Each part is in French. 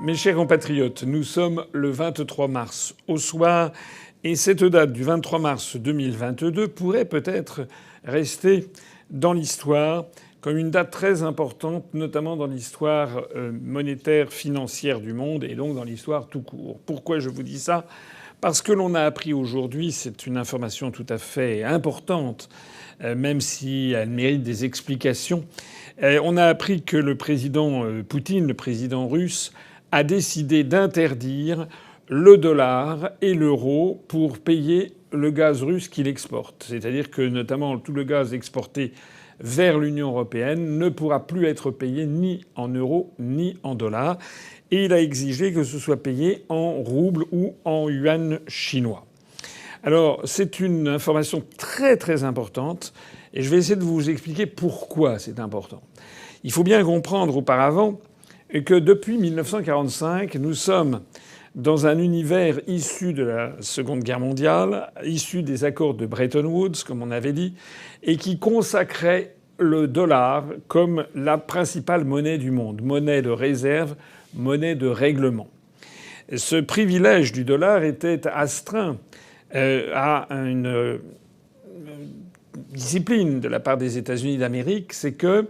Mes chers compatriotes, nous sommes le 23 mars au soir et cette date du 23 mars 2022 pourrait peut-être rester dans l'histoire comme une date très importante, notamment dans l'histoire monétaire, financière du monde et donc dans l'histoire tout court. Pourquoi je vous dis ça ? Parce que l'on a appris aujourd'hui, c'est une information tout à fait importante, même si elle mérite des explications. On a appris que le président Poutine, le président russe, a décidé d'interdire le dollar et l'euro pour payer le gaz russe qu'il exporte. C'est-à-dire que notamment tout le gaz exporté vers l'Union européenne ne pourra plus être payé ni en euros ni en dollars. Et il a exigé que ce soit payé en roubles ou en yuan chinois. Alors c'est une information très très importante et je vais essayer de vous expliquer pourquoi c'est important. Il faut bien comprendre auparavant que depuis 1945, nous sommes dans un univers issu de la Seconde Guerre mondiale, issu des accords de Bretton Woods, comme on avait dit, et qui consacrait le dollar comme la principale monnaie du monde, monnaie de réserve, monnaie de règlement. Ce privilège du dollar était astreint à une discipline de la part des États-Unis d'Amérique, c'est que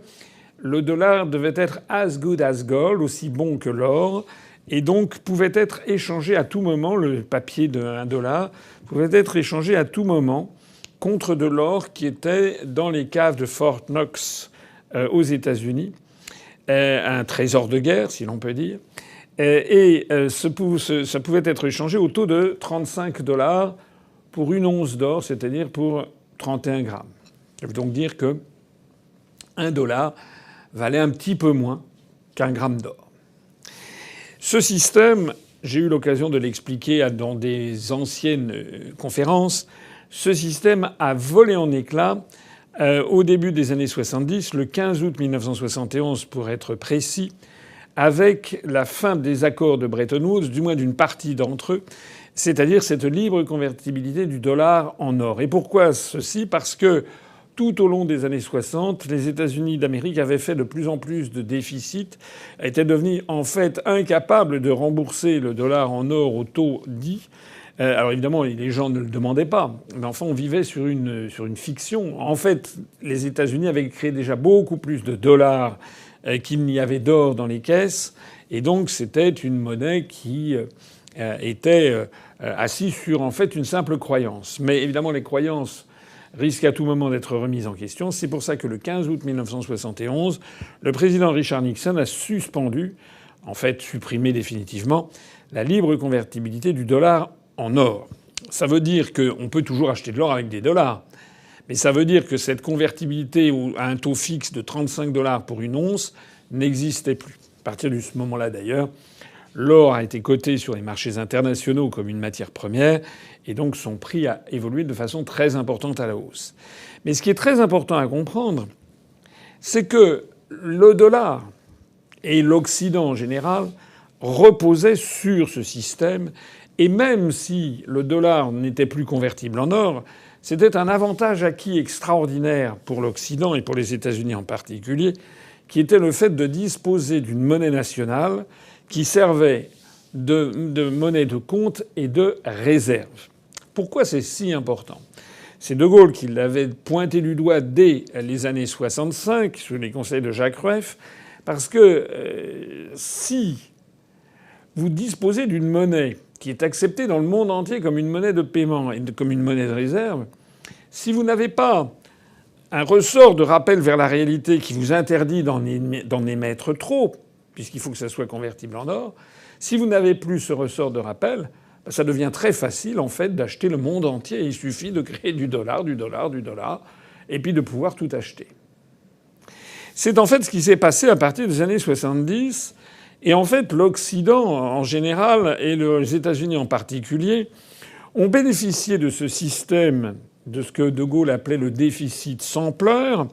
le dollar devait être as good as gold, aussi bon que l'or, et donc pouvait être échangé à tout moment. Le papier de $1 pouvait être échangé à tout moment contre de l'or qui était dans les caves de Fort Knox aux États-Unis, un trésor de guerre, si l'on peut dire. Ça pouvait être échangé au taux de $35 pour une once d'or, c'est-à-dire pour 31 grammes. Ça veut donc dire que $1 valait un petit peu moins qu'un gramme d'or. Ce système, j'ai eu l'occasion de l'expliquer dans des anciennes conférences, ce système a volé en éclats au début des années 70, le 15 août 1971 pour être précis, avec la fin des accords de Bretton Woods, du moins d'une partie d'entre eux, c'est-à-dire cette libre convertibilité du dollar en or. Et pourquoi ceci ? Parce que tout au long des années 60, les États-Unis d'Amérique avaient fait de plus en plus de déficits, étaient devenus en fait incapables de rembourser le dollar en or au taux dit. Alors évidemment, les gens ne le demandaient pas, mais enfin on vivait sur une fiction. En fait, les États-Unis avaient créé déjà beaucoup plus de dollars qu'il n'y avait d'or dans les caisses, et donc c'était une monnaie qui était assise sur en fait une simple croyance. Mais évidemment, les croyances risque à tout moment d'être remise en question. C'est pour ça que le 15 août 1971, le président Richard Nixon a suspendu, en fait supprimé définitivement, la libre convertibilité du dollar en or. Ça veut dire qu'on peut toujours acheter de l'or avec des dollars. Mais ça veut dire que cette convertibilité à un taux fixe de $35 pour une once n'existait plus. À partir de ce moment-là, d'ailleurs, l'or a été coté sur les marchés internationaux comme une matière première et donc son prix a évolué de façon très importante à la hausse. Mais ce qui est très important à comprendre, c'est que le dollar et l'Occident en général reposaient sur ce système et même si le dollar n'était plus convertible en or, c'était un avantage acquis extraordinaire pour l'Occident et pour les États-Unis en particulier, qui était le fait de disposer d'une monnaie nationale qui servait de monnaie de compte et de réserve. Pourquoi c'est si important ? C'est De Gaulle qui l'avait pointé du doigt dès les années 65, sous les conseils de Jacques Rueff, parce que si vous disposez d'une monnaie qui est acceptée dans le monde entier comme une monnaie de paiement et comme une monnaie de réserve, si vous n'avez pas un ressort de rappel vers la réalité qui vous interdit d'en émettre trop, puisqu'il faut que ça soit convertible en or, si vous n'avez plus ce ressort de rappel, ça devient très facile en fait d'acheter le monde entier. Il suffit de créer du dollar, et puis de pouvoir tout acheter. C'est en fait ce qui s'est passé à partir des années 70. Et en fait, l'Occident en général et les États-Unis en particulier ont bénéficié de ce système, de ce que De Gaulle appelait le déficit sans pleurs,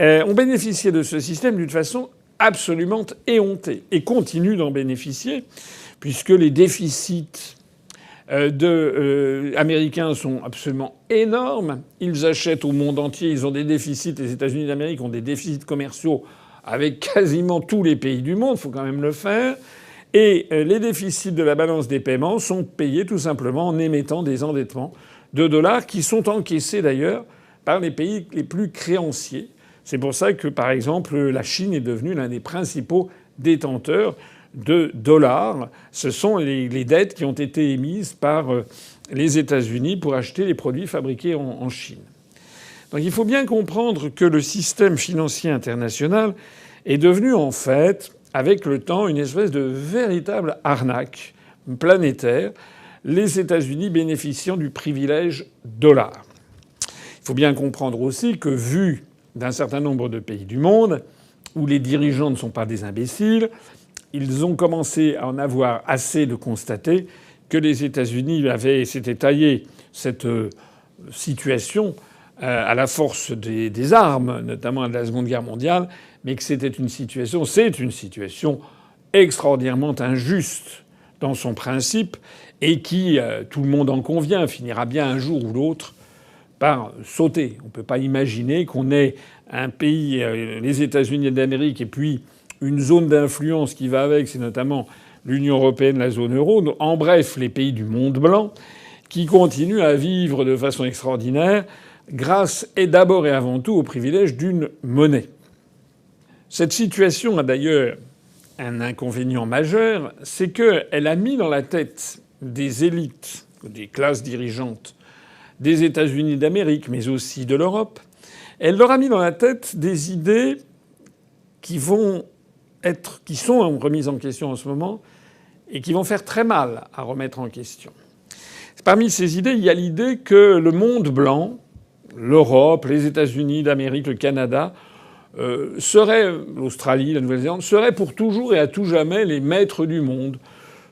ont bénéficié de ce système d'une façon absolument éhontée et continuent d'en bénéficier puisque les déficits américains sont absolument énormes. Ils achètent au monde entier. Ils ont des déficits. Les États-Unis d'Amérique ont des déficits commerciaux avec quasiment tous les pays du monde. Il faut quand même le faire. Et les déficits de la balance des paiements sont payés tout simplement en émettant des endettements de dollars qui sont encaissés d'ailleurs par les pays les plus créanciers. C'est pour ça que, par exemple, la Chine est devenue l'un des principaux détenteurs de dollars. Ce sont les dettes qui ont été émises par les États-Unis pour acheter les produits fabriqués en Chine. Donc il faut bien comprendre que le système financier international est devenu en fait, avec le temps, une espèce de véritable arnaque planétaire, les États-Unis bénéficiant du privilège dollar. Il faut bien comprendre aussi que, vu d'un certain nombre de pays du monde, où les dirigeants ne sont pas des imbéciles, ils ont commencé à en avoir assez de constater que les États-Unis s'étaient taillé cette situation à la force des armes, notamment de la Seconde Guerre mondiale, mais que c'est une situation extraordinairement injuste dans son principe et qui, tout le monde en convient, finira bien un jour ou l'autre par sauter. On ne peut pas imaginer qu'on ait un pays, les États-Unis d'Amérique, et puis une zone d'influence qui va avec, c'est notamment l'Union européenne, la zone euro, en bref, les pays du monde blanc, qui continuent à vivre de façon extraordinaire grâce et d'abord et avant tout au privilège d'une monnaie. Cette situation a d'ailleurs un inconvénient majeur, c'est qu'elle a mis dans la tête des élites, des classes dirigeantes des États-Unis d'Amérique, mais aussi de l'Europe, elle leur a mis dans la tête des idées qui sont remises en question en ce moment et qui vont faire très mal à remettre en question. Parmi ces idées, il y a l'idée que le monde blanc, l'Europe, les États-Unis d'Amérique, le Canada, l'Australie, la Nouvelle-Zélande, seraient pour toujours et à tout jamais les maîtres du monde.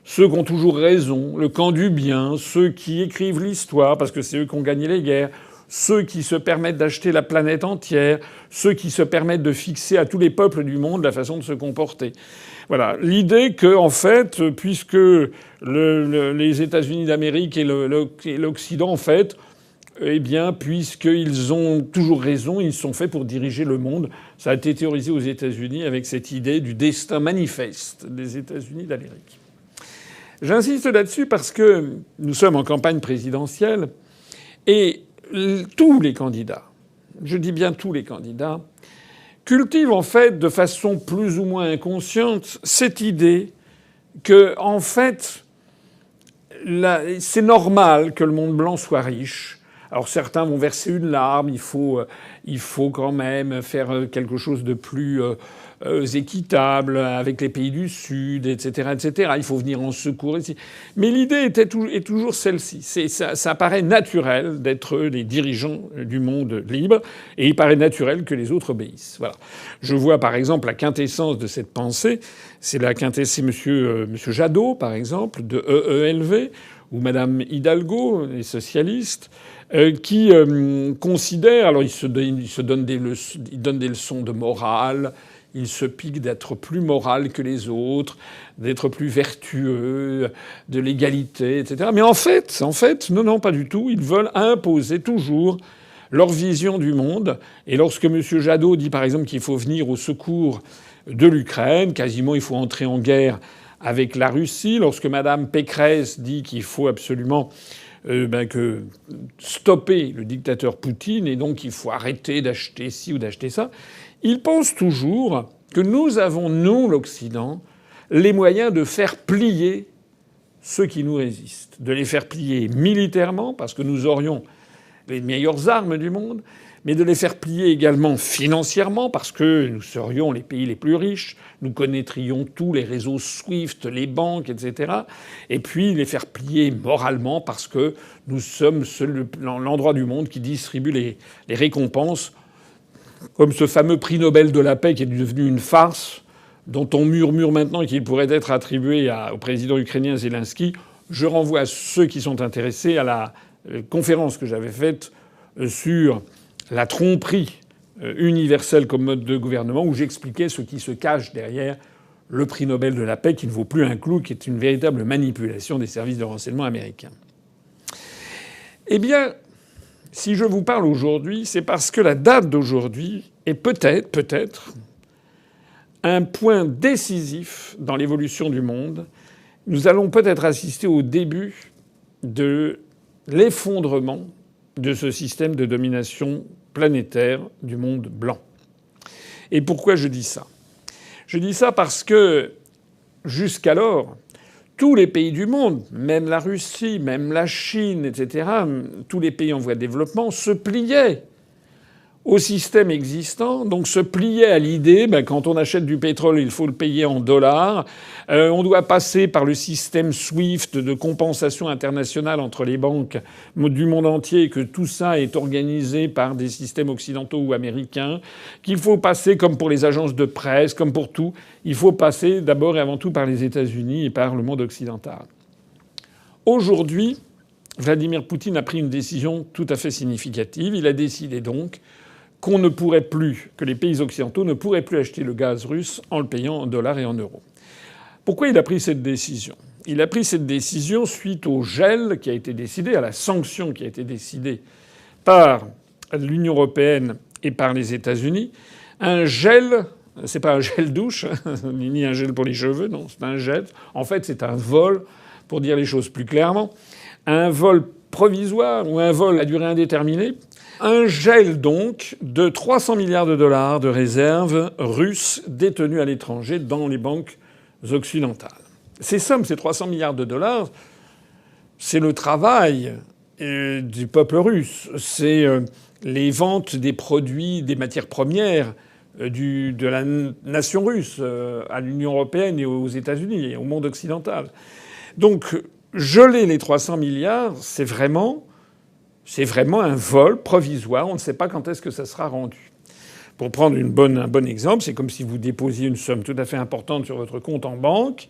Ceux qui ont toujours raison, le camp du bien, ceux qui écrivent l'histoire parce que c'est eux qui ont gagné les guerres, ceux qui se permettent d'acheter la planète entière, ceux qui se permettent de fixer à tous les peuples du monde la façon de se comporter. Voilà. L'idée que, en fait, puisque les États-Unis d'Amérique et l'Occident, en fait, eh bien, puisqu'ils ont toujours raison, ils sont faits pour diriger le monde. Ça a été théorisé aux États-Unis avec cette idée du destin manifeste des États-Unis d'Amérique. J'insiste là-dessus parce que nous sommes en campagne présidentielle et tous les candidats, je dis bien tous les candidats, cultivent en fait de façon plus ou moins inconsciente cette idée que, en fait, c'est normal que le monde blanc soit riche. Alors certains vont verser une larme, il faut quand même faire quelque chose de plus équitable avec les pays du Sud, etc., etc. Il faut venir en secours ici. Mais l'idée est toujours celle-ci. Ça paraît naturel d'être les dirigeants du monde libre, et il paraît naturel que les autres obéissent. Voilà. Je vois par exemple la quintessence de cette pensée. C'est Monsieur Jadot, par exemple, de EELV, ou Madame Hidalgo, les socialistes, qui considèrent, alors ils donnent des leçons de morale, ils se piquent d'être plus moral que les autres, d'être plus vertueux, de l'égalité, etc. Mais en fait, non, pas du tout. Ils veulent imposer toujours leur vision du monde. Et lorsque M. Jadot dit, par exemple, qu'il faut venir au secours de l'Ukraine, quasiment il faut entrer en guerre avec la Russie, lorsque Mme Pécresse dit qu'il faut absolument stopper le dictateur Poutine et donc il faut arrêter d'acheter ci ou d'acheter ça, ils pensent toujours que nous avons, nous, l'Occident, les moyens de faire plier ceux qui nous résistent, de les faire plier militairement, parce que nous aurions les meilleures armes du monde, mais de les faire plier également financièrement, parce que nous serions les pays les plus riches, nous connaîtrions tous les réseaux SWIFT, les banques, etc. Et puis les faire plier moralement, parce que nous sommes l'endroit du monde qui distribue les récompenses, comme ce fameux prix Nobel de la paix qui est devenu une farce, dont on murmure maintenant qu'il pourrait être attribué au président ukrainien Zelensky. Je renvoie à ceux qui sont intéressés à la conférence que j'avais faite sur la tromperie universelle comme mode de gouvernement, où j'expliquais ce qui se cache derrière le prix Nobel de la paix, qui ne vaut plus un clou, qui est une véritable manipulation des services de renseignement américains. Eh bien, si je vous parle aujourd'hui, c'est parce que la date d'aujourd'hui est peut-être un point décisif dans l'évolution du monde. Nous allons peut-être assister au début de l'effondrement de ce système de domination planétaire du monde blanc. Et pourquoi je dis ça? Je dis ça parce que jusqu'alors, tous les pays du monde, même la Russie, même la Chine, etc., tous les pays en voie de développement se pliaient au système existant, donc se pliaient à l'idée, quand on achète du pétrole, il faut le payer en dollars. On doit passer par le système SWIFT de compensation internationale entre les banques du monde entier, que tout ça est organisé par des systèmes occidentaux ou américains, qu'il faut passer, comme pour les agences de presse, comme pour tout, il faut passer d'abord et avant tout par les États-Unis et par le monde occidental. Aujourd'hui, Vladimir Poutine a pris une décision tout à fait significative. Il a décidé donc qu'on ne pourrait plus, que les pays occidentaux ne pourraient plus acheter le gaz russe en le payant en dollars et en euros. Pourquoi il a pris cette décision? Il a pris cette décision suite au gel qui a été décidé, à la sanction qui a été décidée par l'Union européenne et par les États-Unis. Un gel, c'est pas un gel douche, ni un gel pour les cheveux, non, c'est un gel. En fait, c'est un vol, pour dire les choses plus clairement, un vol provisoire ou un vol à durée indéterminée. Un gel donc de 300 milliards de dollars de réserves russes détenues à l'étranger dans les banques occidentales. Ces sommes, ces 300 milliards de dollars, c'est le travail du peuple russe. C'est les ventes des produits, des matières premières de la nation russe à l'Union européenne et aux États-Unis et au monde occidental. Donc geler les 300 milliards, c'est vraiment un vol provisoire. On ne sait pas quand est-ce que ça sera rendu. Pour prendre un bon exemple, c'est comme si vous déposiez une somme tout à fait importante sur votre compte en banque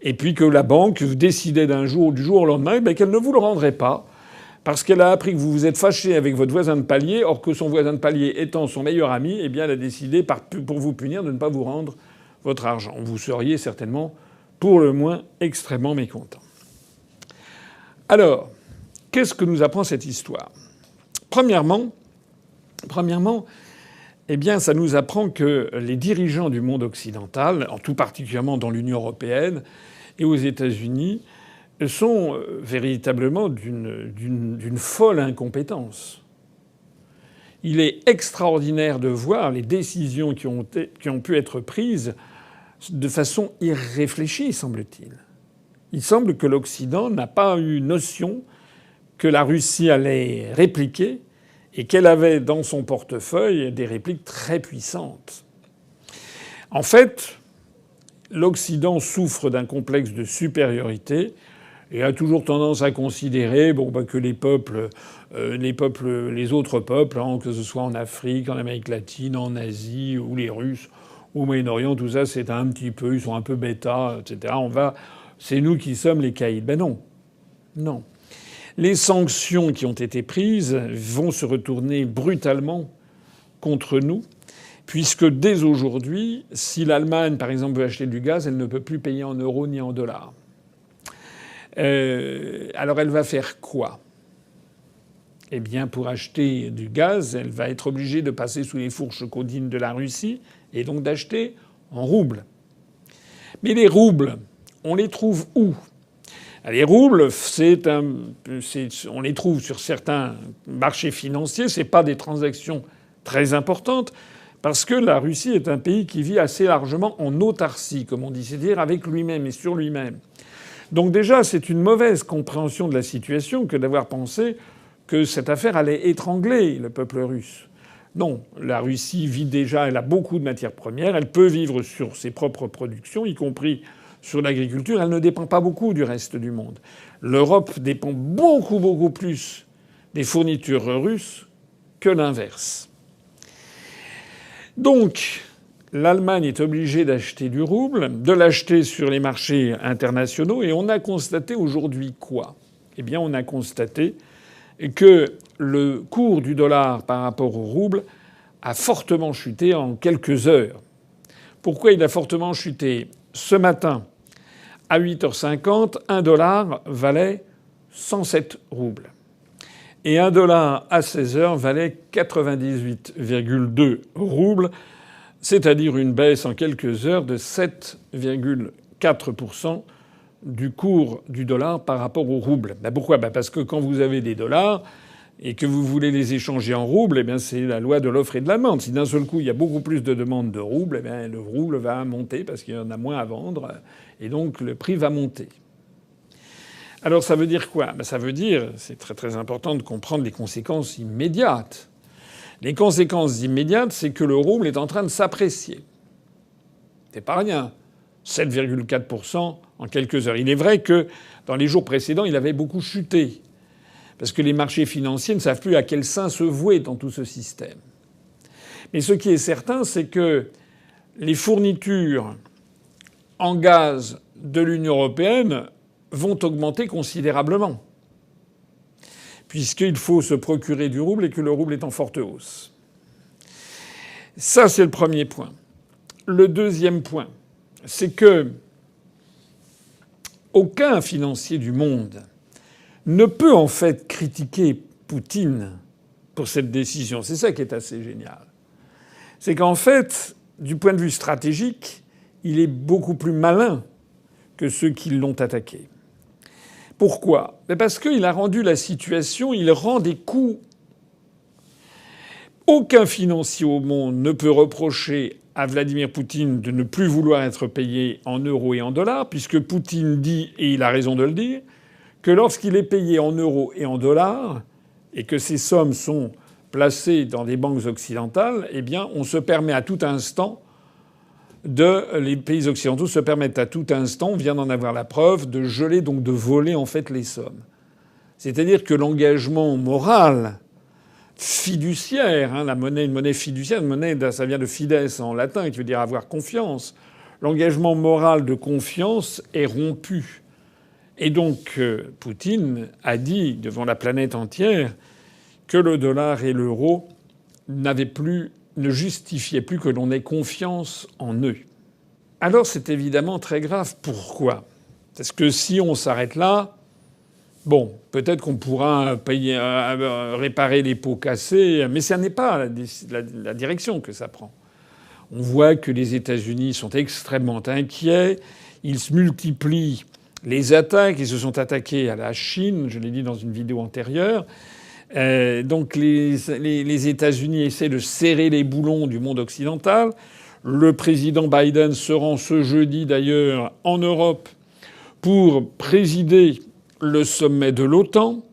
et puis que la banque décidait du jour au lendemain qu'elle ne vous le rendrait pas parce qu'elle a appris que vous vous êtes fâché avec votre voisin de palier, or que son voisin de palier étant son meilleur ami, eh bien elle a décidé, pour vous punir, de ne pas vous rendre votre argent. Vous seriez certainement, pour le moins, extrêmement mécontent. Alors, qu'est-ce que nous apprend cette histoire? Premièrement, eh bien, ça nous apprend que les dirigeants du monde occidental, en tout particulièrement dans l'Union européenne et aux États-Unis, sont véritablement d'une folle incompétence. Il est extraordinaire de voir les décisions qui ont pu être prises de façon irréfléchie, semble-t-il. Il semble que l'Occident n'a pas eu notion que la Russie allait répliquer et qu'elle avait dans son portefeuille des répliques très puissantes. En fait, l'Occident souffre d'un complexe de supériorité et a toujours tendance à considérer que les autres peuples, que ce soit en Afrique, en Amérique latine, en Asie, ou les Russes, au Moyen-Orient, tout ça, c'est un petit peu, ils sont un peu bêta, etc. C'est nous qui sommes les caïds. Ben non. Non. Les sanctions qui ont été prises vont se retourner brutalement contre nous, puisque dès aujourd'hui, si l'Allemagne, par exemple, veut acheter du gaz, elle ne peut plus payer en euros ni en dollars. Alors elle va faire quoi? Eh bien, pour acheter du gaz, elle va être obligée de passer sous les fourches caudines de la Russie et donc d'acheter en roubles. Mais les roubles, on les trouve où? Les roubles, on les trouve sur certains marchés financiers. C'est pas des transactions très importantes parce que la Russie est un pays qui vit assez largement en autarcie, comme on dit, c'est-à-dire avec lui-même et sur lui-même. Donc déjà, c'est une mauvaise compréhension de la situation que d'avoir pensé que cette affaire allait étrangler le peuple russe. Non, la Russie vit déjà, elle a beaucoup de matières premières, elle peut vivre sur ses propres productions, y compris sur l'agriculture, elle ne dépend pas beaucoup du reste du monde. L'Europe dépend beaucoup plus des fournitures russes que l'inverse. Donc, l'Allemagne est obligée d'acheter du rouble, de l'acheter sur les marchés internationaux, et on a constaté aujourd'hui quoi? Eh bien, on a constaté que le cours du dollar par rapport au rouble a fortement chuté en quelques heures. Pourquoi il a fortement chuté? Ce matin, à 8h50, $1 valait 107 roubles. Et un dollar à 16 heures valait 98,2 roubles, c'est-à-dire une baisse en quelques heures de 7,4% du cours du dollar par rapport au rouble. Ben pourquoi? Ben parce que quand vous avez des dollars et que vous voulez les échanger en roubles, eh bien c'est la loi de l'offre et de la demande. Si d'un seul coup il y a beaucoup plus de demandes de roubles, eh bien le rouble va monter parce qu'il y en a moins à vendre et donc le prix va monter. Alors ça veut dire quoi? Ben ça veut dire, c'est très très important de comprendre les conséquences immédiates. Les conséquences immédiates, c'est que le rouble est en train de s'apprécier. C'est pas rien. 7,4% en quelques heures. Il est vrai que dans les jours précédents, il avait beaucoup chuté. Parce que les marchés financiers ne savent plus à quel sein se vouer dans tout ce système. Mais ce qui est certain, c'est que les fournitures en gaz de l'Union européenne vont augmenter considérablement. Puisqu'il faut se procurer du rouble et que le rouble est en forte hausse. Ça, c'est le premier point. Le deuxième point, c'est que aucun financier du monde ne peut en fait critiquer Poutine pour cette décision. C'est ça qui est assez génial. C'est qu'en fait, du point de vue stratégique, il est beaucoup plus malin que ceux qui l'ont attaqué. Pourquoi? Parce qu'il a rendu la situation, il rend des coûts. Aucun financier au monde ne peut reprocher à Vladimir Poutine de ne plus vouloir être payé en euros et en dollars, puisque Poutine dit, et il a raison de le dire, que lorsqu'il est payé en euros et en dollars, et que ces sommes sont placées dans des banques occidentales, eh bien, on se permet à tout instant les pays occidentaux se permettent à tout instant, on vient d'en avoir la preuve, de geler, donc de voler en fait les sommes. C'est-à-dire que l'engagement moral fiduciaire, la monnaie, une monnaie fiduciaire, une monnaie, ça vient de fides en latin, qui veut dire avoir confiance. L'engagement moral de confiance est rompu. Et donc, Poutine a dit devant la planète entière que le dollar et l'euro ne justifiaient plus que l'on ait confiance en eux. Alors c'est évidemment très grave. Pourquoi? Parce que si on s'arrête là, bon, peut-être qu'on pourra réparer les pots cassés, mais ça n'est pas la direction que ça prend. On voit que les États-Unis sont extrêmement inquiets. Ils se multiplient les attaques. Ils se sont attaqués à la Chine, je l'ai dit dans une vidéo antérieure. Donc les États-Unis essaient de serrer les boulons du monde occidental. Le président Biden se rend ce jeudi d'ailleurs en Europe pour présider le sommet de l'OTAN,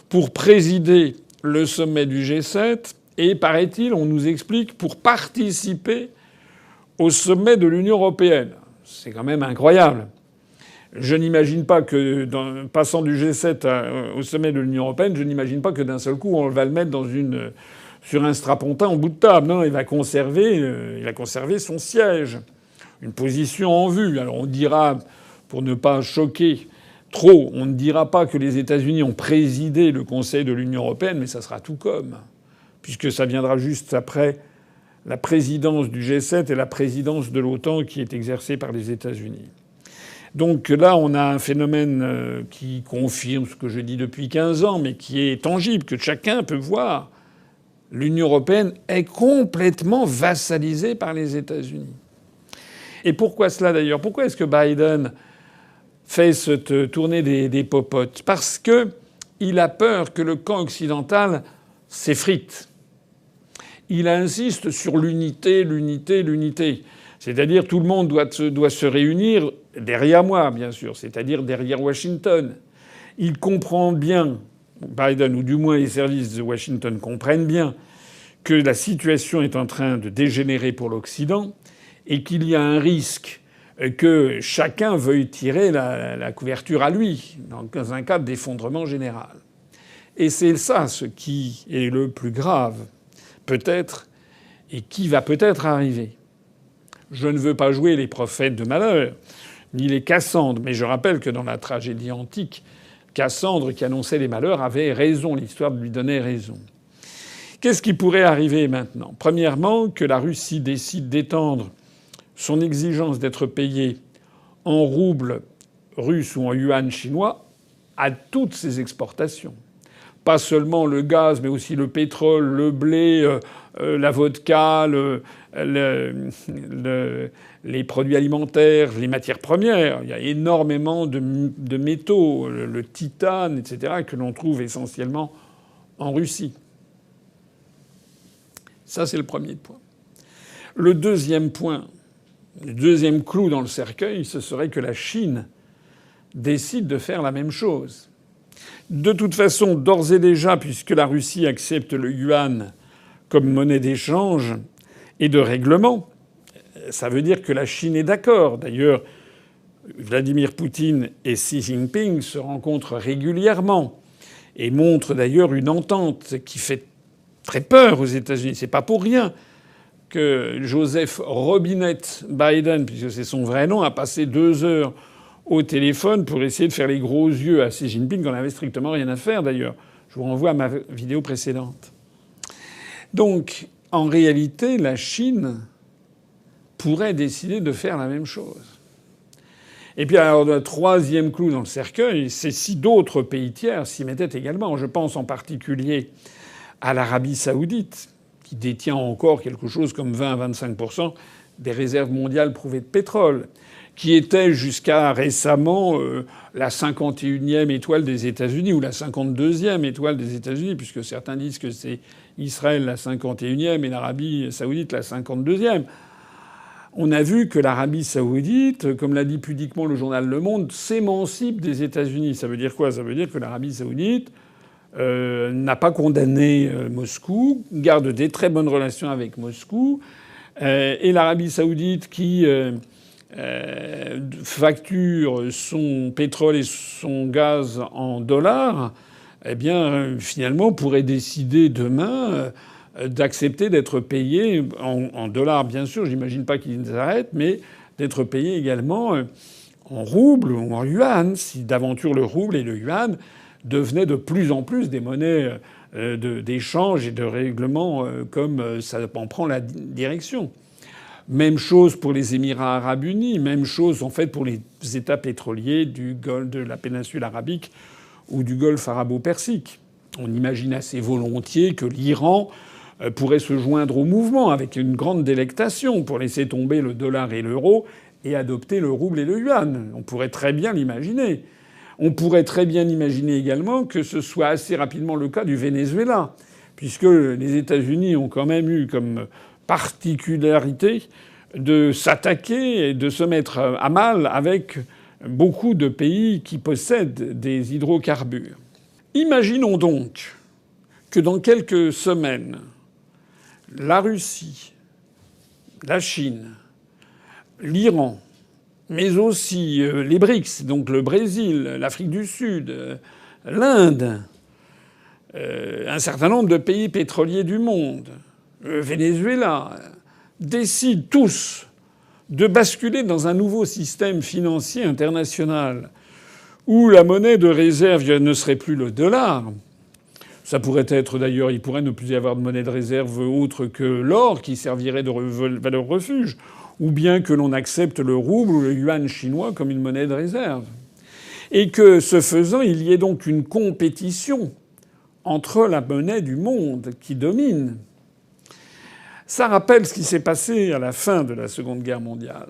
pour présider le sommet du G7 et, paraît-il, on nous explique, pour participer au sommet de l'Union européenne. C'est quand même incroyable. Je n'imagine pas que, passant du G7 au sommet de l'Union européenne, je n'imagine pas que d'un seul coup, on va le mettre sur un strapontin au bout de table. Non, il va conserver son siège, une position en vue. Alors on dira, pour ne pas choquer trop, on ne dira pas que les États-Unis ont présidé le Conseil de l'Union européenne, mais ça sera tout comme, puisque ça viendra juste après la présidence du G7 et la présidence de l'OTAN qui est exercée par les États-Unis. Donc là, on a un phénomène qui confirme ce que je dis depuis 15 ans, mais qui est tangible, que chacun peut voir. L'Union européenne est complètement vassalisée par les États-Unis. Et pourquoi cela d'ailleurs? Pourquoi est-ce que Biden fait cette tournée des popotes? Parce qu'il a peur que le camp occidental s'effrite. Il insiste sur l'unité, l'unité, l'unité. C'est-à-dire tout le monde doit se réunir derrière moi, bien sûr, c'est-à-dire derrière Washington. Il comprend bien, Biden, ou du moins les services de Washington comprennent bien, que la situation est en train de dégénérer pour l'Occident et qu'il y a un risque que chacun veuille tirer la couverture à lui, dans un cas d'effondrement général. Et c'est ça ce qui est le plus grave, peut-être, et qui va peut-être arriver. Je ne veux pas jouer les prophètes de malheur, ni les Cassandres, mais je rappelle que dans la tragédie antique, Cassandre, qui annonçait les malheurs, avait raison, l'histoire lui donnait raison. Qu'est-ce qui pourrait arriver maintenant? Premièrement, que la Russie décide d'étendre son exigence d'être payée en roubles russes ou en yuan chinois à toutes ses exportations. pas seulement le gaz, mais aussi le pétrole, le blé, la vodka, les produits alimentaires, les matières premières. Il y a énormément de métaux, le titane, etc., que l'on trouve essentiellement en Russie. Ça, c'est le premier point. Le deuxième point, le deuxième clou dans le cercueil, ce serait que la Chine décide de faire la même chose. De toute façon, d'ores et déjà, puisque la Russie accepte le yuan comme monnaie d'échange et de règlement, ça veut dire que la Chine est d'accord. D'ailleurs, Vladimir Poutine et Xi Jinping se rencontrent régulièrement et montrent d'ailleurs une entente qui fait très peur aux États-Unis. C'est pas pour rien que Joseph Robinette Biden, puisque c'est son vrai nom, a passé 2 heures au téléphone pour essayer de faire les gros yeux à Xi Jinping, qu'on n'avait strictement rien à faire d'ailleurs. Je vous renvoie à ma vidéo précédente. Donc, en réalité, la Chine pourrait décider de faire la même chose. Et puis alors, le troisième clou dans le cercueil, c'est si d'autres pays tiers s'y mettaient également. Je pense en particulier à l'Arabie saoudite, qui détient encore quelque chose comme 20 à 25% des réserves mondiales prouvées de pétrole, qui était jusqu'à récemment la 51e étoile des États-Unis ou la 52e étoile des États-Unis, puisque certains disent que c'est Israël la 51e et l'Arabie saoudite la 52e. On a vu que l'Arabie saoudite, comme l'a dit pudiquement le journal Le Monde, s'émancipe des États-Unis. Ça veut dire quoi? Ça veut dire que l'Arabie saoudite n'a pas condamné Moscou, garde des très bonnes relations avec Moscou, et l'Arabie saoudite qui facture son pétrole et son gaz en dollars, eh bien, finalement, pourrait décider demain d'accepter d'être payé en dollars, bien sûr. J'imagine pas qu'ils arrêtent, mais d'être payé également en roubles ou en yuan, si d'aventure le rouble et le yuan devenaient de plus en plus des monnaies d'échange et de règlement comme ça en prend la direction. Même chose pour les Émirats arabes unis, même chose en fait pour les États pétroliers du Golfe, de la péninsule arabique ou du Golfe arabo-persique. On imagine assez volontiers que l'Iran pourrait se joindre au mouvement avec une grande délectation pour laisser tomber le dollar et l'euro et adopter le rouble et le yuan. On pourrait très bien l'imaginer. On pourrait très bien imaginer également que ce soit assez rapidement le cas du Venezuela, puisque les États-Unis ont quand même eu comme particularité de s'attaquer et de se mettre à mal avec beaucoup de pays qui possèdent des hydrocarbures. Imaginons donc que dans quelques semaines, la Russie, la Chine, l'Iran, mais aussi les BRICS, donc le Brésil, l'Afrique du Sud, l'Inde, un certain nombre de pays pétroliers du monde, le Venezuela, décident tous de basculer dans un nouveau système financier international où la monnaie de réserve ne serait plus le dollar. Ça pourrait être d'ailleurs, il pourrait ne plus y avoir de monnaie de réserve autre que l'or qui servirait de valeur refuge, ou bien que l'on accepte le rouble ou le yuan chinois comme une monnaie de réserve. Et que, ce faisant, il y ait donc une compétition entre la monnaie du monde qui domine. Ça rappelle ce qui s'est passé à la fin de la Seconde Guerre mondiale.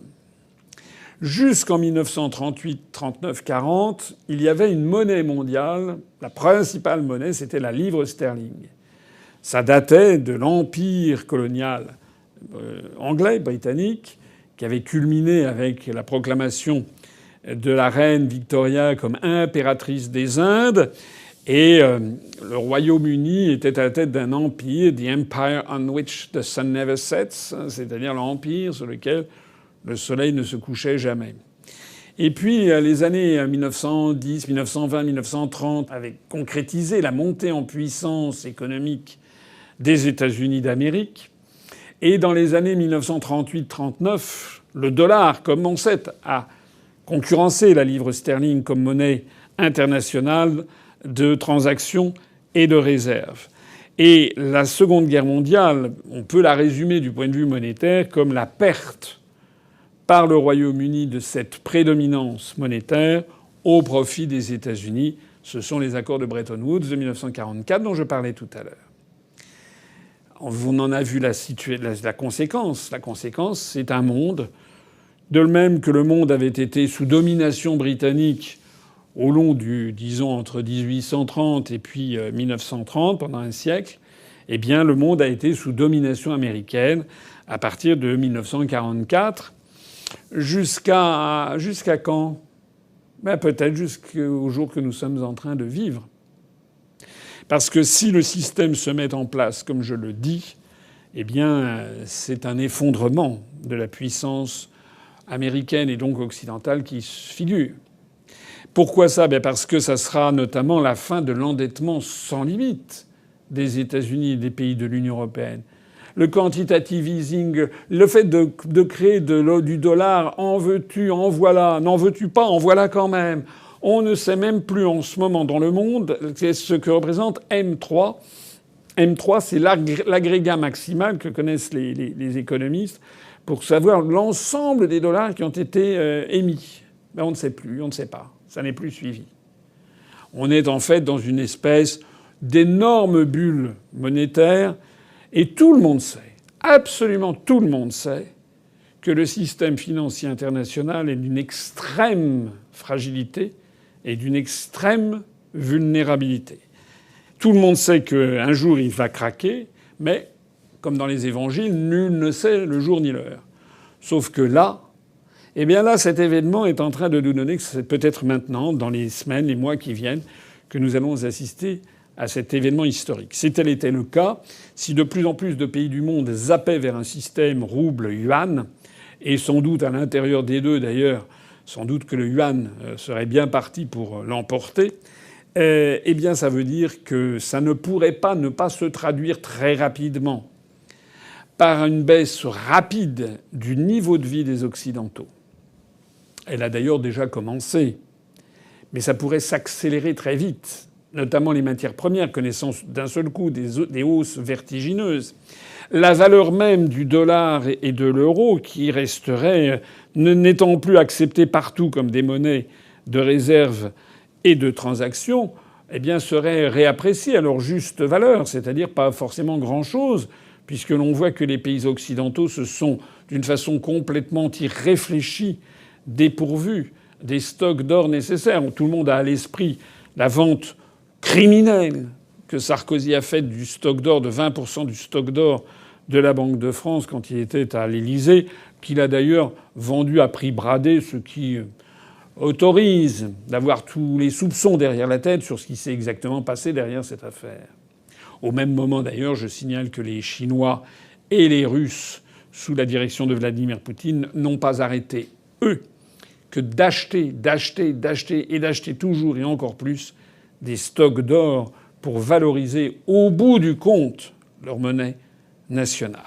Jusqu'en 1938, 39, 40, il y avait une monnaie mondiale. La principale monnaie, c'était la livre sterling. Ça datait de l'empire colonial anglais, britannique, qui avait culminé avec la proclamation de la reine Victoria comme impératrice des Indes. Et le Royaume-Uni était à la tête d'un empire, the empire on which the sun never sets, c'est-à-dire l'empire sur lequel le soleil ne se couchait jamais. Et puis les années 1910, 1920, 1930 avaient concrétisé la montée en puissance économique des États-Unis d'Amérique. Et dans les années 1938-39, le dollar commençait à concurrencer la livre sterling comme monnaie internationale de transactions et de réserve. Et la Seconde Guerre mondiale, on peut la résumer du point de vue monétaire comme la perte par le Royaume-Uni de cette prédominance monétaire au profit des États-Unis Ce sont les accords de Bretton Woods de 1944 dont je parlais tout à l'heure. On en a vu la conséquence. La conséquence, c'est un monde, de même que le monde avait été sous domination britannique au long disons, entre 1830 et puis 1930, pendant un siècle, eh bien, le monde a été sous domination américaine à partir de 1944. Jusqu'à quand? Ben, peut-être jusqu'au jour que nous sommes en train de vivre. Parce que si le système se met en place, comme je le dis, eh bien, c'est un effondrement de la puissance américaine et donc occidentale qui se figure. Pourquoi ça? Ben parce que ça sera notamment la fin de l'endettement sans limite des États-Unis et des pays de l'Union européenne. Le quantitative easing, le fait de créer du dollar, en veux-tu, en voilà, n'en veux-tu pas, en voilà quand même. On ne sait même plus en ce moment dans le monde ce que représente M3. M3, c'est l'agrégat maximal que connaissent les économistes pour savoir l'ensemble des dollars qui ont été émis. Mais on ne sait plus, on ne sait pas. Ça n'est plus suivi. On est en fait dans une espèce d'énorme bulle monétaire et tout le monde sait, absolument tout le monde sait, que le système financier international est d'une extrême fragilité et d'une extrême vulnérabilité. Tout le monde sait qu'un jour il va craquer, mais comme dans les évangiles, nul ne sait le jour ni l'heure. Sauf que là, eh bien là, cet événement est en train de nous donner que c'est peut-être maintenant, dans les semaines, les mois qui viennent, que nous allons assister à cet événement historique. Si tel était le cas, si de plus en plus de pays du monde zappaient vers un système rouble-yuan, et sans doute à l'intérieur des deux d'ailleurs, sans doute que le yuan serait bien parti pour l'emporter, eh bien ça veut dire que ça ne pourrait pas ne pas se traduire très rapidement par une baisse rapide du niveau de vie des Occidentaux. Elle a d'ailleurs déjà commencé, mais ça pourrait s'accélérer très vite. Notamment les matières premières, connaissant d'un seul coup des hausses vertigineuses. La valeur même du dollar et de l'euro, qui resterait, n'étant plus acceptée partout comme des monnaies de réserve et de transaction, eh bien, serait réappréciée à leur juste valeur, c'est-à-dire pas forcément grand-chose, puisque l'on voit que les pays occidentaux se sont, d'une façon complètement irréfléchie, dépourvus des stocks d'or nécessaires. Tout le monde a à l'esprit la vente criminelle que Sarkozy a faite du stock d'or, de 20% du stock d'or de la Banque de France quand il était à l'Élysée, qu'il a d'ailleurs vendu à prix bradé, ce qui autorise d'avoir tous les soupçons derrière la tête sur ce qui s'est exactement passé derrière cette affaire. Au même moment d'ailleurs, je signale que les Chinois et les Russes, sous la direction de Vladimir Poutine, n'ont pas arrêté, eux, que d'acheter toujours et encore plus des stocks d'or pour valoriser au bout du compte leur monnaie nationale.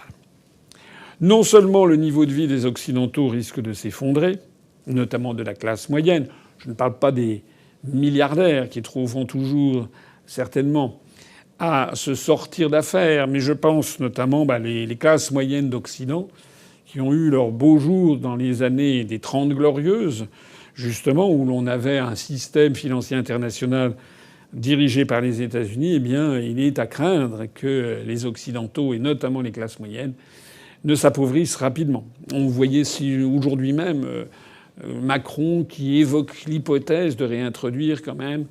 Non seulement le niveau de vie des Occidentaux risque de s'effondrer, notamment de la classe moyenne, je ne parle pas des milliardaires qui trouveront toujours certainement à se sortir d'affaires, mais je pense notamment les classes moyennes d'Occident qui ont eu leurs beaux jours dans les années des 30 glorieuses, justement où l'on avait un système financier international dirigé par les États-Unis. Eh bien, il est à craindre que les Occidentaux, et notamment les classes moyennes, ne s'appauvrissent rapidement. On voyait aujourd'hui même Macron qui évoque l'hypothèse de réintroduire quand même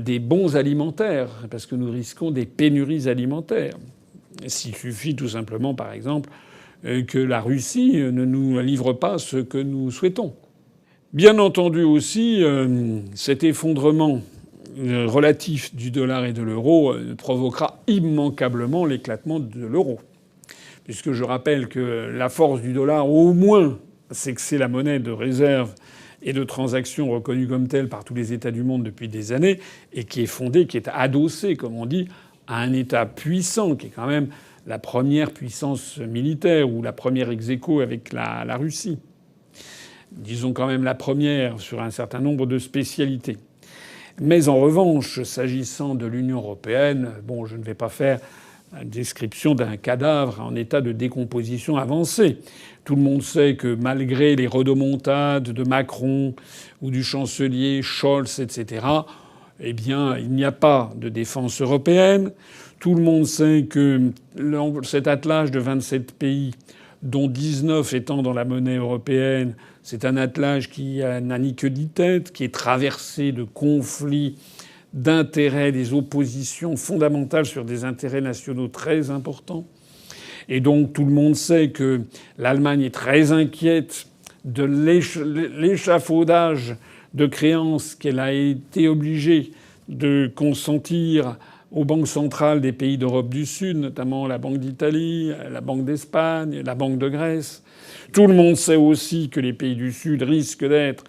des bons alimentaires, parce que nous risquons des pénuries alimentaires. S'il suffit tout simplement, par exemple, que la Russie ne nous livre pas ce que nous souhaitons. Bien entendu aussi, cet effondrement relatif du dollar et de l'euro provoquera immanquablement l'éclatement de l'euro. Puisque je rappelle que la force du dollar, au moins, c'est que c'est la monnaie de réserve et de transaction reconnue comme telle par tous les États du monde depuis des années, et qui est fondée, qui est adossée, comme on dit, à un État puissant, qui est quand même la première puissance militaire ou la première ex-aequo avec la Russie. Disons quand même la première sur un certain nombre de spécialités. Mais en revanche, s'agissant de l'Union européenne, bon, je ne vais pas faire la description d'un cadavre en état de décomposition avancée. Tout le monde sait que malgré les rodomontades de Macron ou du chancelier Scholz, etc., eh bien, il n'y a pas de défense européenne. Tout le monde sait que cet attelage de 27 pays, dont 19 étant dans la monnaie européenne, c'est un attelage qui n'a ni queue ni tête, qui est traversé de conflits, d'intérêts, des oppositions fondamentales sur des intérêts nationaux très importants. Et donc tout le monde sait que l'Allemagne est très inquiète de l'échafaudage de créances qu'elle a été obligée de consentir aux banques centrales des pays d'Europe du Sud, notamment la Banque d'Italie, la Banque d'Espagne, la Banque de Grèce. Tout le monde sait aussi que les pays du Sud risquent d'être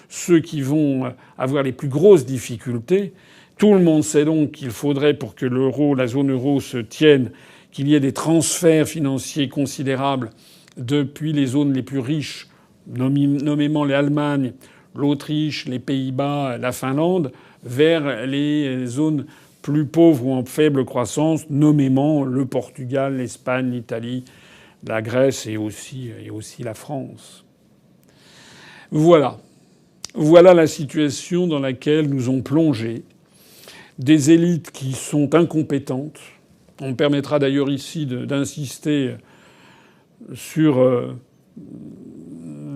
ceux qui vont avoir les plus grosses difficultés. Tout le monde sait donc qu'il faudrait, pour que l'euro, la zone euro se tienne, qu'il y ait des transferts financiers considérables depuis les zones les plus riches, nommément l'Allemagne, l'Autriche, les Pays-Bas, la Finlande, vers les zones plus pauvres ou en faible croissance, nommément le Portugal, l'Espagne, l'Italie, la Grèce et aussi la France. Voilà. Voilà la situation dans laquelle nous ont plongé des élites qui sont incompétentes. On me permettra d'ailleurs ici d'insister sur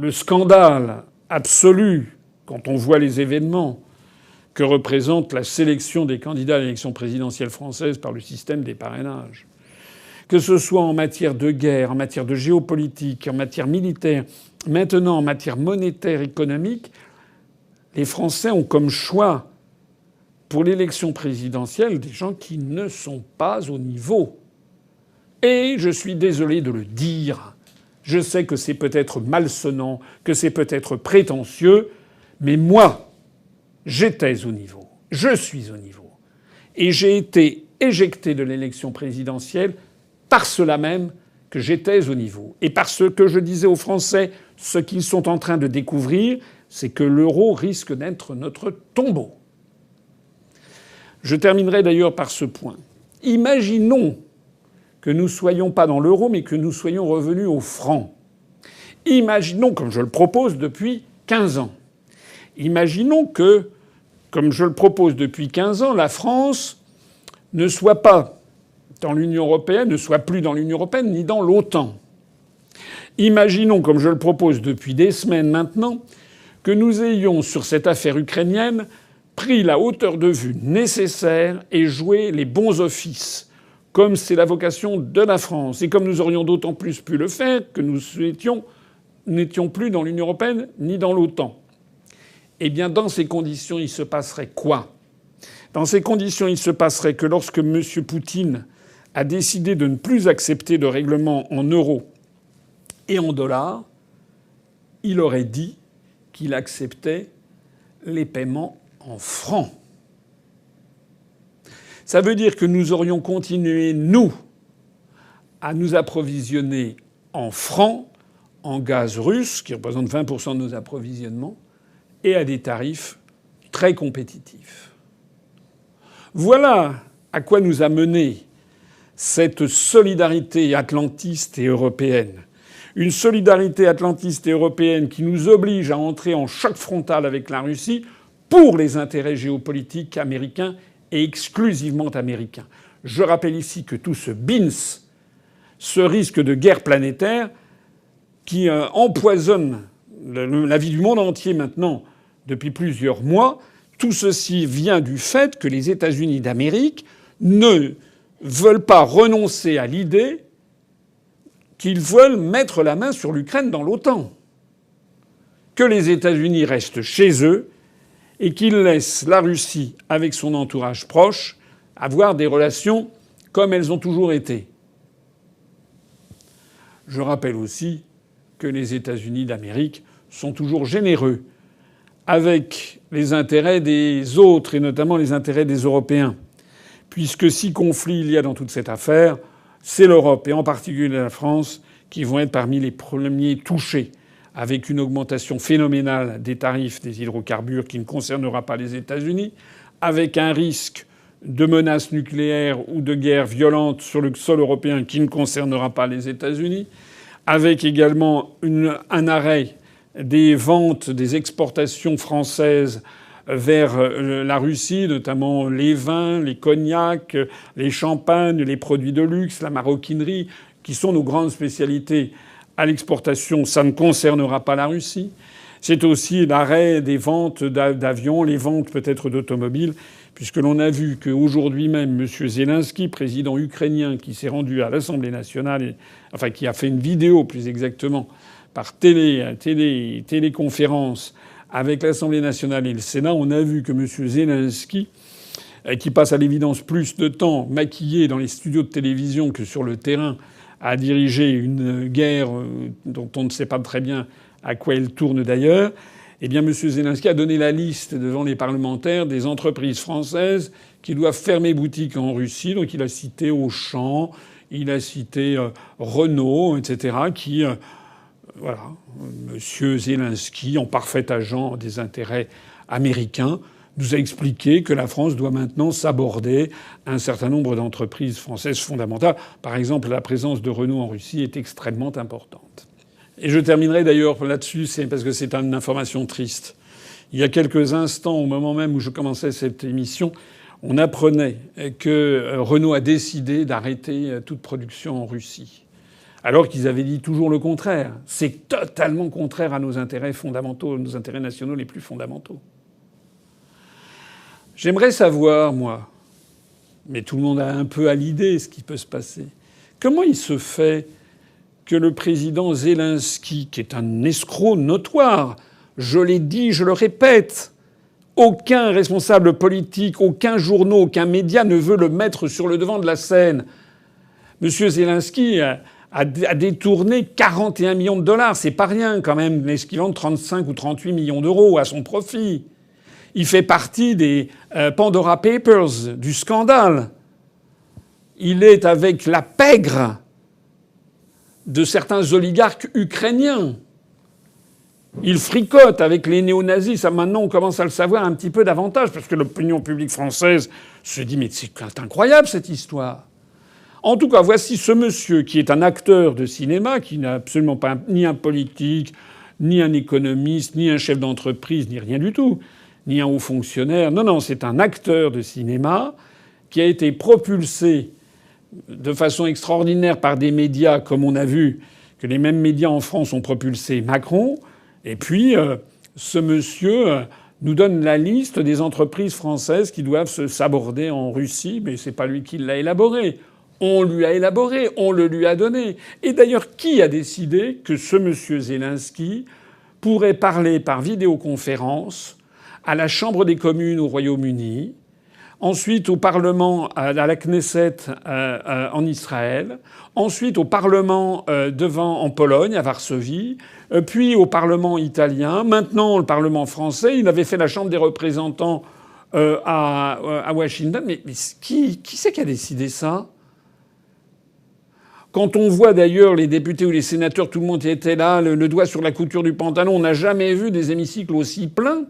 le scandale absolu, quand on voit les événements, que représente la sélection des candidats à l'élection présidentielle française par le système des parrainages. Que ce soit en matière de guerre, en matière de géopolitique, en matière militaire, maintenant en matière monétaire, économique, les Français ont comme choix pour l'élection présidentielle des gens qui ne sont pas au niveau. Et je suis désolé de le dire. Je sais que c'est peut-être malsonnant, que c'est peut-être prétentieux, mais moi, j'étais au niveau. Je suis au niveau. Et j'ai été éjecté de l'élection présidentielle par cela même que j'étais au niveau. Et parce que je disais aux Français, ce qu'ils sont en train de découvrir, c'est que l'euro risque d'être notre tombeau. Je terminerai d'ailleurs par ce point. Imaginons que nous ne soyons pas dans l'euro, mais que nous soyons revenus au franc. Imaginons, comme je le propose depuis 15 ans, imaginons que, comme je le propose depuis 15 ans, la France ne soit pas dans l'Union européenne, ne soit plus dans l'Union européenne ni dans l'OTAN. Imaginons, comme je le propose depuis des semaines maintenant, que nous ayons, sur cette affaire ukrainienne, pris la hauteur de vue nécessaire et joué les bons offices, comme c'est la vocation de la France, et comme nous aurions d'autant plus pu le faire que nous n'étions plus dans l'Union européenne ni dans l'OTAN. Eh bien, dans ces conditions, il se passerait quoi? Dans ces conditions, il se passerait que lorsque M. Poutine a décidé de ne plus accepter de règlement en euros et en dollars, il aurait dit qu'il acceptait les paiements en francs. Ça veut dire que nous aurions continué, nous, à nous approvisionner en francs, en gaz russe, qui représente 20% de nos approvisionnements, et à des tarifs très compétitifs. Voilà à quoi nous a mené cette solidarité atlantiste et européenne. Une solidarité atlantiste et européenne qui nous oblige à entrer en choc frontal avec la Russie pour les intérêts géopolitiques américains et exclusivement américains. Je rappelle ici que tout ce BINS, ce risque de guerre planétaire qui empoisonne la vie du monde entier maintenant depuis plusieurs mois, tout ceci vient du fait que les États-Unis d'Amérique ne veulent pas renoncer à l'idée qu'ils veulent mettre la main sur l'Ukraine dans l'OTAN. Que les États-Unis restent chez eux et qu'ils laissent la Russie, avec son entourage proche, avoir des relations comme elles ont toujours été. Je rappelle aussi que les États-Unis d'Amérique sont toujours généreux avec les intérêts des autres, et notamment les intérêts des Européens. Puisque si conflit il y a dans toute cette affaire, c'est l'Europe, et en particulier la France, qui vont être parmi les premiers touchés, avec une augmentation phénoménale des tarifs des hydrocarbures qui ne concernera pas les États-Unis, avec un risque de menace nucléaire ou de guerre violente sur le sol européen qui ne concernera pas les États-Unis, avec également un arrêt des ventes, des exportations françaises vers la Russie, notamment les vins, les cognacs, les champagnes, les produits de luxe, la maroquinerie, qui sont nos grandes spécialités à l'exportation. Ça ne concernera pas la Russie. C'est aussi l'arrêt des ventes d'avions, les ventes peut-être d'automobiles, puisque l'on a vu qu'aujourd'hui même, M. Zelensky, président ukrainien, qui s'est rendu à l'Assemblée nationale, enfin qui a fait une vidéo plus exactement par téléconférence avec l'Assemblée nationale et le Sénat, on a vu que M. Zelensky, qui passe à l'évidence plus de temps maquillé dans les studios de télévision que sur le terrain, a dirigé une guerre dont on ne sait pas très bien à quoi elle tourne d'ailleurs. Eh bien, M. Zelensky a donné la liste devant les parlementaires des entreprises françaises qui doivent fermer boutique en Russie. Donc il a cité Auchan, il a cité Renault, etc. Voilà, M. Zelensky, en parfait agent des intérêts américains, nous a expliqué que la France doit maintenant s'aborder un certain nombre d'entreprises françaises fondamentales. Par exemple, la présence de Renault en Russie est extrêmement importante. Et je terminerai d'ailleurs là-dessus, parce que c'est une information triste. Il y a quelques instants, au moment même où je commençais cette émission, on apprenait que Renault a décidé d'arrêter toute production en Russie. Alors qu'ils avaient dit toujours le contraire. C'est totalement contraire à nos intérêts fondamentaux, nos intérêts nationaux les plus fondamentaux. J'aimerais savoir, moi, mais tout le monde a un peu à l'idée ce qui peut se passer, comment il se fait que le président Zelensky, qui est un escroc notoire, je l'ai dit, je le répète, aucun responsable politique, aucun journal, aucun média ne veut le mettre sur le devant de la scène. M. Zelensky a détourné 41 millions de dollars. C'est pas rien quand même, l'équivalent de 35 ou 38 millions d'euros à son profit. Il fait partie des Pandora Papers, du scandale. Il est avec la pègre de certains oligarques ukrainiens. Il fricote avec les néo-nazis. Ça, maintenant, on commence à le savoir un petit peu davantage, parce que l'opinion publique française se dit « Mais c'est incroyable, cette histoire !» En tout cas, voici ce monsieur qui est un acteur de cinéma, qui n'est absolument pas ni un politique, ni un économiste, ni un chef d'entreprise, ni rien du tout, ni un haut fonctionnaire. Non, non, c'est un acteur de cinéma qui a été propulsé de façon extraordinaire par des médias, comme on a vu que les mêmes médias en France ont propulsé Macron. Et puis, ce monsieur nous donne la liste des entreprises françaises qui doivent se saborder en Russie, mais c'est pas lui qui l'a élaboré. On lui a élaboré, on le lui a donné. Et d'ailleurs, qui a décidé que ce monsieur Zelensky pourrait parler par vidéoconférence à la Chambre des communes au Royaume-Uni, ensuite au Parlement, à la Knesset en Israël, ensuite au Parlement en Pologne, à Varsovie, puis au Parlement italien, maintenant le Parlement français. Il avait fait la Chambre des représentants à Washington. Mais qui c'est qui a décidé ça ? Quand on voit d'ailleurs les députés ou les sénateurs, tout le monde était là, le doigt sur la couture du pantalon, on n'a jamais vu des hémicycles aussi pleins.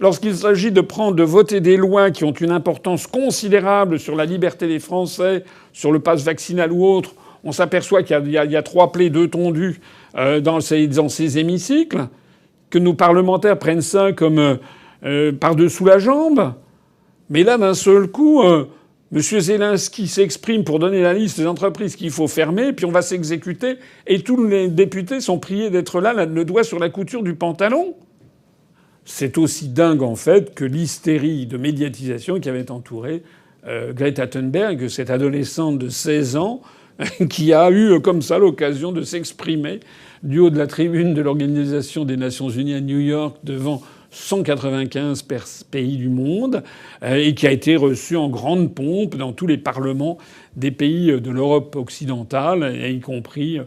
Lorsqu'il s'agit de voter des lois qui ont une importance considérable sur la liberté des Français, sur le pass vaccinal ou autre, on s'aperçoit qu'il y a 3 plaies, 2 tondus dans ces hémicycles, que nos parlementaires prennent ça comme par-dessous la jambe. Mais là, d'un seul coup, M. Zelensky s'exprime pour donner la liste des entreprises qu'il faut fermer, puis on va s'exécuter, et tous les députés sont priés d'être là, le doigt sur la couture du pantalon. C'est aussi dingue, en fait, que l'hystérie de médiatisation qui avait entouré Greta Thunberg, cette adolescente de 16 ans, qui a eu comme ça l'occasion de s'exprimer du haut de la tribune de l'Organisation des Nations Unies à New York devant 195 pays du monde, et qui a été reçue en grande pompe dans tous les parlements des pays de l'Europe occidentale, y compris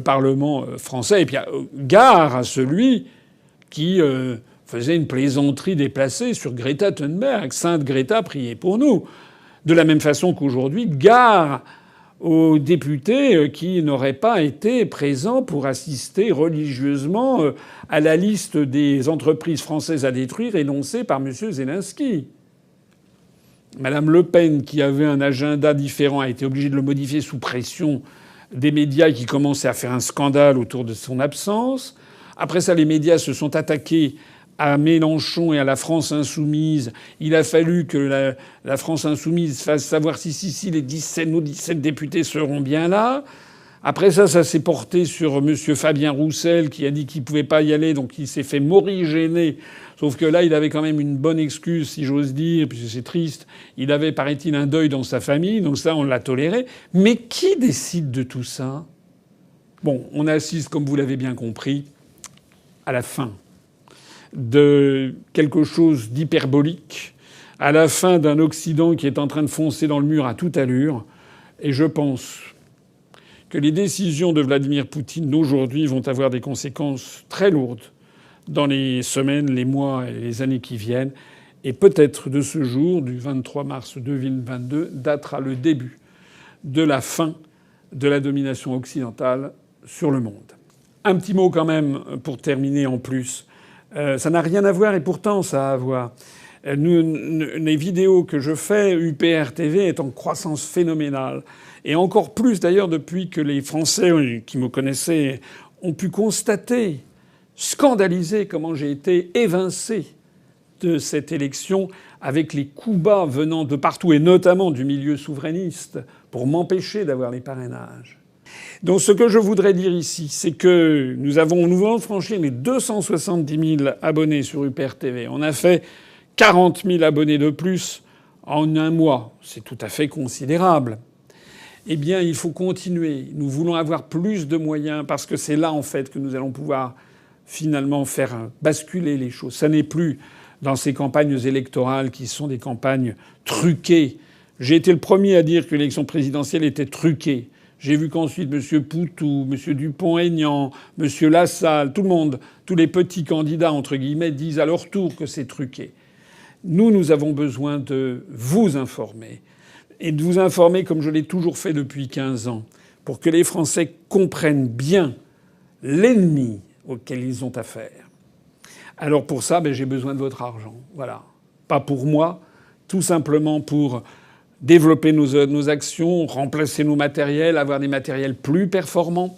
Parlement français. Et puis gare à celui qui faisait une plaisanterie déplacée sur Greta Thunberg. Sainte Greta, priez pour nous. De la même façon qu'aujourd'hui, gare aux députés qui n'auraient pas été présents pour assister religieusement à la liste des entreprises françaises à détruire énoncée par M. Zelensky. Madame Le Pen, qui avait un agenda différent, a été obligée de le modifier sous pression des médias qui commençaient à faire un scandale autour de son absence. Après ça, les médias se sont attaqués à Mélenchon et à la France insoumise, il a fallu que la France insoumise fasse savoir si nos 17 députés seront bien là. Après ça s'est porté sur monsieur Fabien Roussel qui a dit qu'il pouvait pas y aller, donc il s'est fait morigéner. Sauf que là, il avait quand même une bonne excuse, si j'ose dire, puisque c'est triste. Il avait, paraît-il, un deuil dans sa famille, donc ça, on l'a toléré. Mais qui décide de tout ça? Bon, on assiste, comme vous l'avez bien compris, à la fin de quelque chose d'hyperbolique, à la fin d'un Occident qui est en train de foncer dans le mur à toute allure. Et je pense que les décisions de Vladimir Poutine d'aujourd'hui vont avoir des conséquences très lourdes dans les semaines, les mois et les années qui viennent. Et peut-être de ce jour, du 23 mars 2022, datera le début de la fin de la domination occidentale sur le monde. Un petit mot quand même pour terminer en plus. Ça n'a rien à voir et pourtant ça a à voir. Les vidéos que je fais, UPR TV est en croissance phénoménale. Et encore plus d'ailleurs depuis que les Français qui me connaissaient ont pu constater, scandaliser comment j'ai été évincé de cette élection avec les coups bas venant de partout et notamment du milieu souverainiste pour m'empêcher d'avoir les parrainages. Donc ce que je voudrais dire ici, c'est que nous venons de franchir les 270 000 abonnés sur UPR TV. On a fait 40 000 abonnés de plus en un mois. C'est tout à fait considérable. Eh bien, il faut continuer. Nous voulons avoir plus de moyens parce que c'est là, en fait, que nous allons pouvoir finalement faire basculer les choses. Ça n'est plus dans ces campagnes électorales qui sont des campagnes truquées. J'ai été le premier à dire que l'élection présidentielle était truquée. J'ai vu qu'ensuite M. Poutou, M. Dupont-Aignan, M. Lassalle, tout le monde, tous les petits candidats, entre guillemets, disent à leur tour que c'est truqué. Nous avons besoin de vous informer. Et de vous informer comme je l'ai toujours fait depuis 15 ans, pour que les Français comprennent bien l'ennemi auquel ils ont affaire. Alors pour ça, j'ai besoin de votre argent. Voilà. Pas pour moi, tout simplement pour développer nos actions, remplacer nos matériels, avoir des matériels plus performants,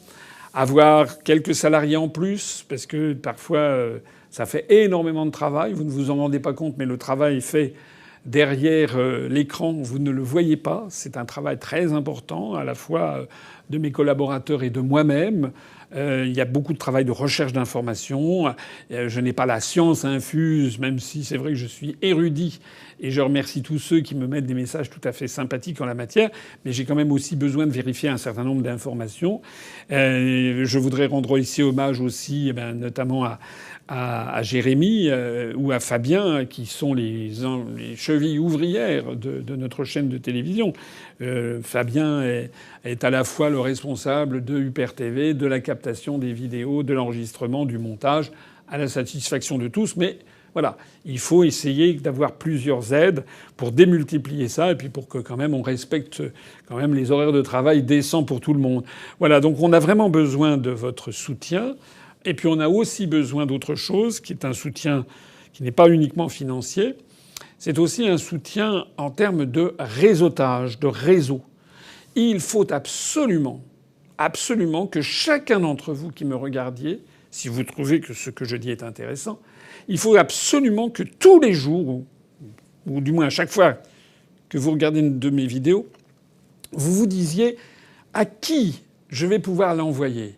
avoir quelques salariés en plus, parce que parfois ça fait énormément de travail. Vous ne vous en rendez pas compte, mais le travail fait derrière l'écran, vous ne le voyez pas. C'est un travail très important, à la fois de mes collaborateurs et de moi-même. Il y a beaucoup de travail de recherche d'informations. Je n'ai pas la science infuse, même si c'est vrai que je suis érudit. Et je remercie tous ceux qui me mettent des messages tout à fait sympathiques en la matière. Mais j'ai quand même aussi besoin de vérifier un certain nombre d'informations. Je voudrais rendre ici hommage aussi, notamment à Jérémy ou à Fabien, qui sont les chevilles ouvrières de notre chaîne de télévision. Fabien est à la fois le responsable de UPR TV, de la captation des vidéos, de l'enregistrement, du montage, à la satisfaction de tous. Mais voilà, il faut essayer d'avoir plusieurs aides pour démultiplier ça et puis pour que quand même on respecte quand même les horaires de travail décents pour tout le monde. Voilà, donc on a vraiment besoin de votre soutien. Et puis on a aussi besoin d'autre chose, qui est un soutien qui n'est pas uniquement financier. C'est aussi un soutien en termes de réseautage, de réseau. Il faut absolument que chacun d'entre vous qui me regardiez, si vous trouvez que ce que je dis est intéressant, il faut absolument que tous les jours, ou du moins à chaque fois que vous regardez une de mes vidéos, vous vous disiez à qui je vais pouvoir l'envoyer.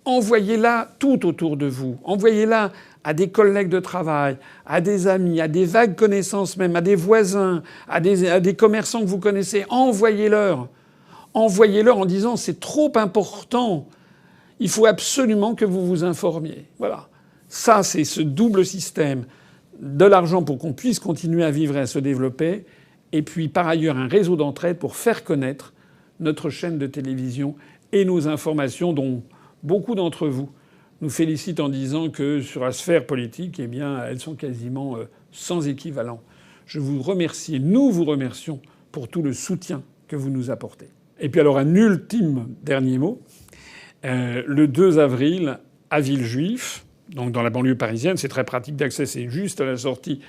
Envoyez-la tout autour de vous. Envoyez-la à des collègues de travail, à des amis, à des vagues connaissances même, à des voisins, à des commerçants que vous connaissez. Envoyez-leur. Envoyez-leur en disant c'est trop important. Il faut absolument que vous vous informiez. Voilà. Ça, c'est ce double système de l'argent pour qu'on puisse continuer à vivre et à se développer. Et puis, par ailleurs, un réseau d'entraide pour faire connaître notre chaîne de télévision et nos informations dont beaucoup d'entre vous nous félicitent en disant que sur la sphère politique, eh bien, elles sont quasiment sans équivalent. Je vous remercie, nous vous remercions pour tout le soutien que vous nous apportez. Et puis alors un ultime dernier mot. Le 2 avril, à Villejuif, donc dans la banlieue parisienne, c'est très pratique d'accès, c'est juste à la sortie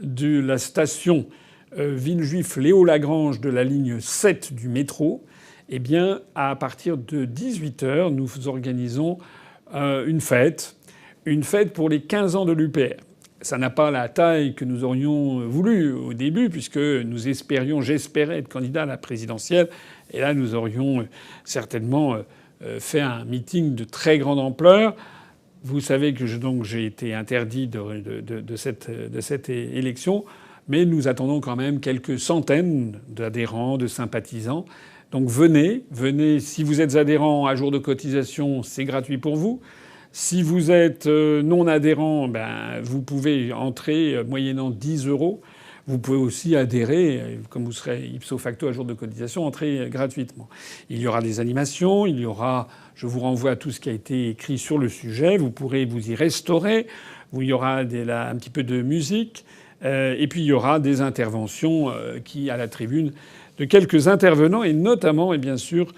de la station Villejuif-Léo-Lagrange de la ligne 7 du métro. Eh bien, à partir de 18h, nous organisons une fête pour les 15 ans de l'UPR. Ça n'a pas la taille que nous aurions voulu au début, puisque nous espérions, j'espérais être candidat à la présidentielle. Et là, nous aurions certainement fait un meeting de très grande ampleur. Vous savez que j'ai été interdit de cette élection, mais nous attendons quand même quelques centaines d'adhérents, de sympathisants. Donc venez. Si vous êtes adhérent à jour de cotisation, c'est gratuit pour vous. Si vous êtes non adhérent, vous pouvez entrer moyennant 10 euros. Vous pouvez aussi adhérer, comme vous serez ipso facto à jour de cotisation, entrer gratuitement. Il y aura des animations, je vous renvoie à tout ce qui a été écrit sur le sujet. Vous pourrez vous y restaurer. Il y aura un petit peu de musique. Et puis il y aura des interventions à la tribune de quelques intervenants, et notamment, et bien sûr,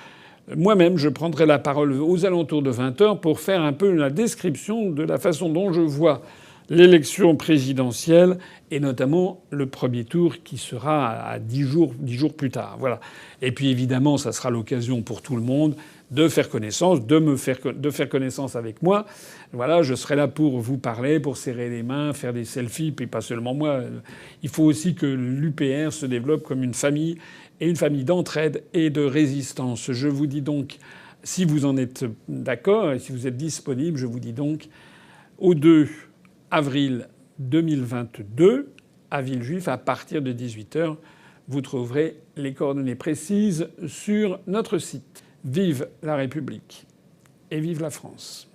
moi-même, je prendrai la parole aux alentours de 20h pour faire un peu la description de la façon dont je vois l'élection présidentielle, et notamment le premier tour qui sera à 10 jours plus tard. Voilà. Et puis évidemment, ça sera l'occasion pour tout le monde de faire connaissance, de faire connaissance avec moi. Voilà, je serai là pour vous parler, pour serrer les mains, faire des selfies, puis pas seulement moi. Il faut aussi que l'UPR se développe comme une famille, et une famille d'entraide et de résistance. Je vous dis donc, si vous en êtes d'accord et si vous êtes disponible, je vous dis donc au 2 avril 2022 à Villejuif, à partir de 18h, vous trouverez les coordonnées précises sur notre site. Vive la République et vive la France.